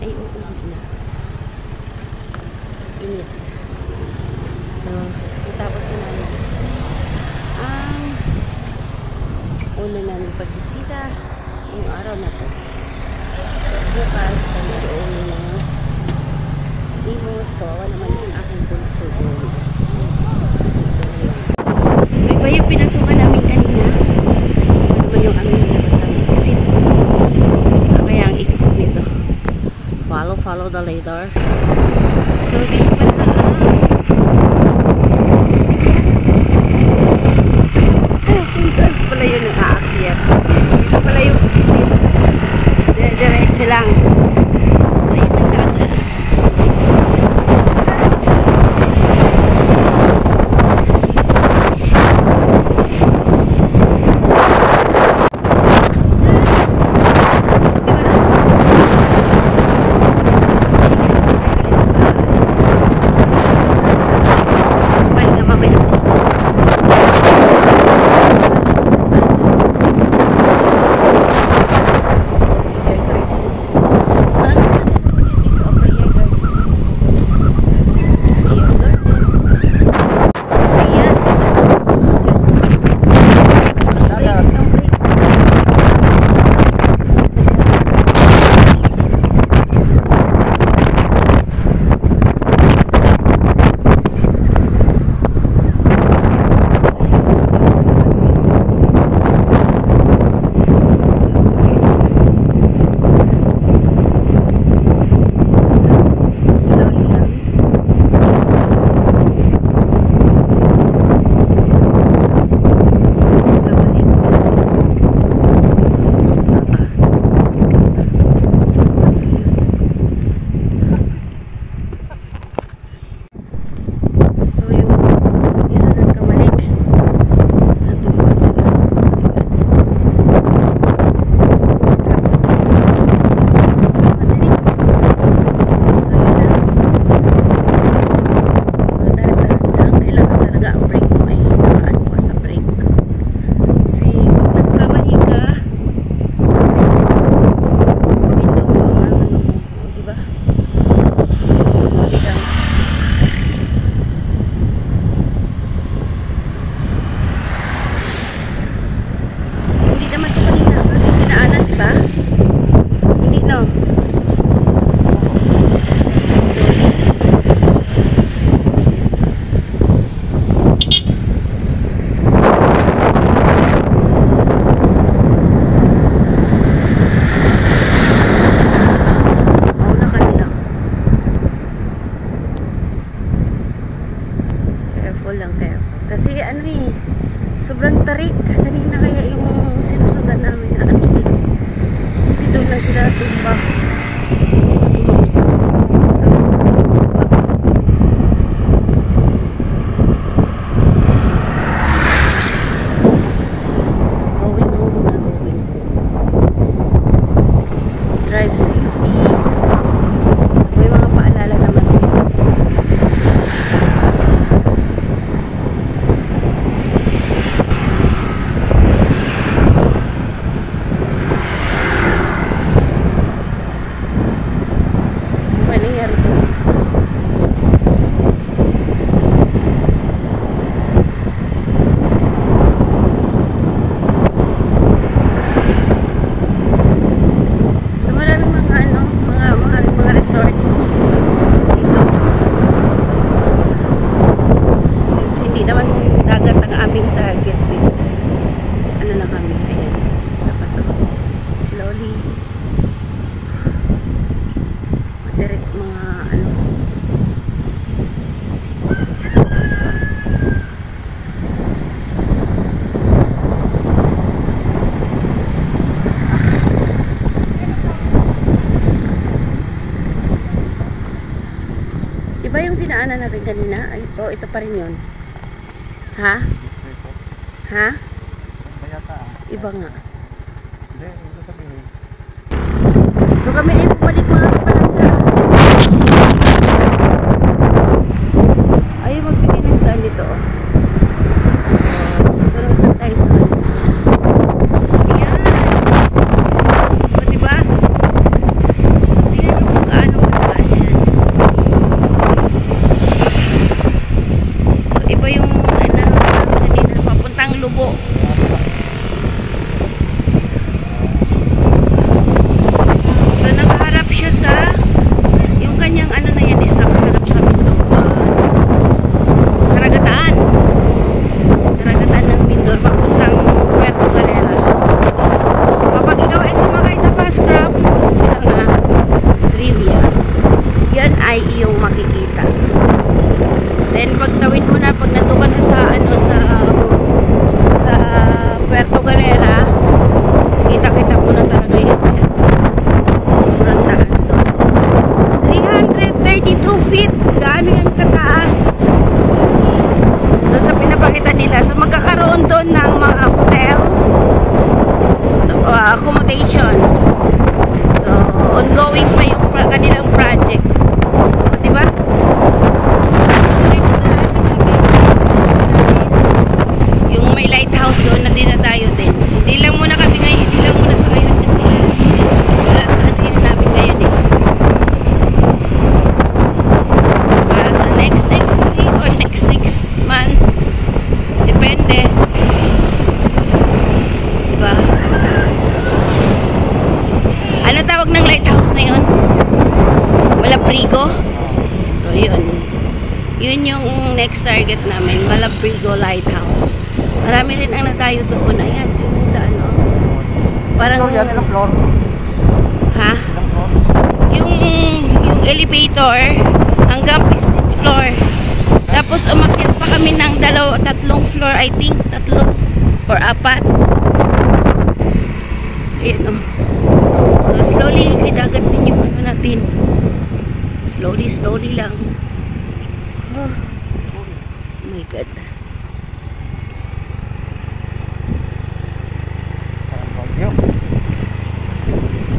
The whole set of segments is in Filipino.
ay uuwi na. Init. So, tapos na namin ang una namin pagbisita yung araw na to. Bukas kami uuwi na Imos. Kawawa naman yung aking pulso doon. So, iba yung pinasukan namin kanina. Ano yung aming nabasang exit. So, kaya ang exit nito. Follow the radar. So, dito pala puntas pala yun ang aakyat. Dito pala yung exit. Diretso lang. Ayun ang dagat. Kasi ano sobrang tarik. Kanina kaya yung sinusundan namin na ano sila. Kasi doon lang sila tumbak. Going home na, going. Drive safely. May mga paalala naman sila. Iba yung dinaanan natin kanina? O, ito pa rin yun. Ha? Ha? Iba nga. So kami ay bumalik mga kapalangga. Ayaw magbigay ng daan dito. Sunod na tayo sa kanila. Ayan. O, diba? So, tingnan mo kung feet. Gaano yan kataas? Doon sa pinapakita nila. So magkakaroon doon ng mga hotel, accommodations. So ongoing pa yung kanilang project. O, diba? Next na yung may lighthouse doon na din na tayo din. Hindi lang muna kami ngayon. Hindi lang muna sa ngayon kasi wala sa ano yun namin ngayon eh. Para sa next week or next month. Depende. Diba? Ano tawag ng lighthouse na yun? Malabrigo? So yun. Yun yung next target namin. Malabrigo Lighthouse. Marami rin ang natayo doon. Ayan. Ano? Parang... Ilang floor? Ha? Yung elevator hanggang 15th floor. Tapos umakyat pa kami ng tatlong floor, I think. 3 or 4. Ayan o. So slowly, dagat din yung ano natin. Slowly lang. Oh my God.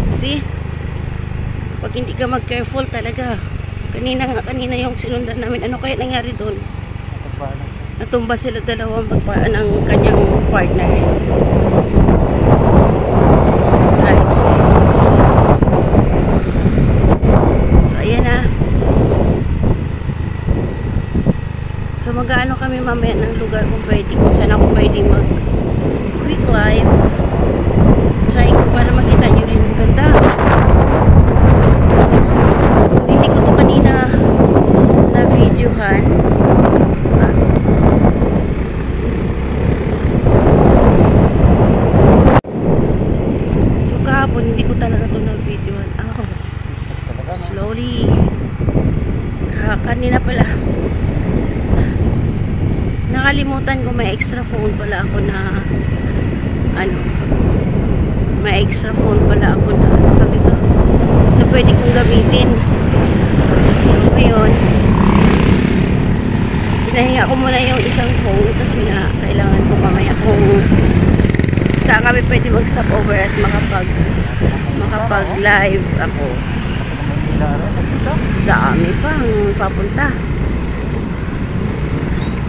See? Pag hindi ka mag-careful talaga. Kanina yung sinundan namin. Ano kaya nangyari doon? Natumba sila dalawang ng kanyang partner. Drive safe. So ayan na. So mag-ano kami mamaya ng lugar kung saan ako pwede mag quick live. Try ko para makita nyo rin yung ganda. So hindi ko to kanina na videohan. So kahapon hindi ko talaga to na videohan. Slowly. Kanina pala nakalimutan ko may extra phone pala ako na may extra phone pala ako na pwede kong gamitin. So ngayon pinahinga ko muna yung isang phone kasi nga kailangan ko mamaya kung saan kami pwede mag stop over at makapag live ako. Dami pang papunta.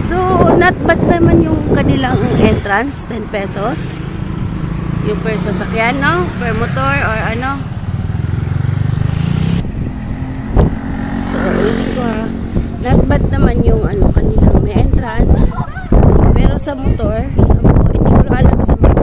So, not bad naman yung kanilang entrance, 10 pesos. Yung per sasakyan, no? Per motor or ano. So, hindi ko not bad naman yung ano, kanilang may entrance. Pero sa motor, hindi ko na alam sa mga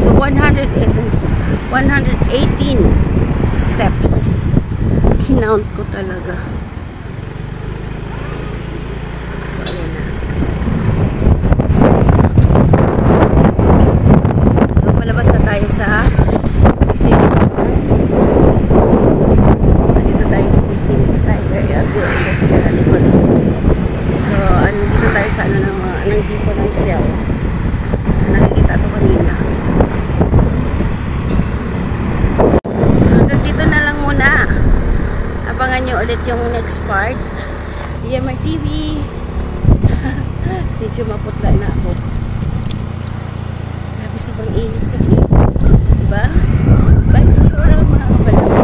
So 118 steps. Kinount ko talaga. So, ayan na. So, palabas na tayo sa Pacific. Dito tayo sa Pacific Tiger. So, dito tayo sa ng tipo ng trail. So, nakikita ito kanina. Abangan nyo ulit yung next part. DMR TV. Medyo maputla na ako. Grabe sobrang init kasi. Diba? Bye, siguro mga kabalang.